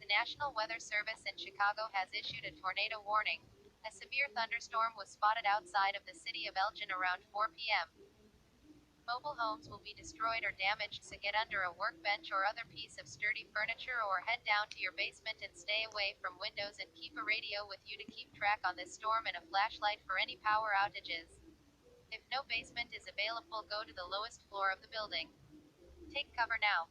National Weather Service in Chicago has issued a tornado warning. A severe thunderstorm was spotted outside of the city of Elgin around 4 p.m. Mobile homes will be destroyed or damaged, so get under a workbench or other piece of sturdy furniture or head down to your basement and stay away from windows and keep a radio with you to keep track on this storm and a flashlight for any power outages. If no basement is available, go to the lowest floor of the building. Take cover now.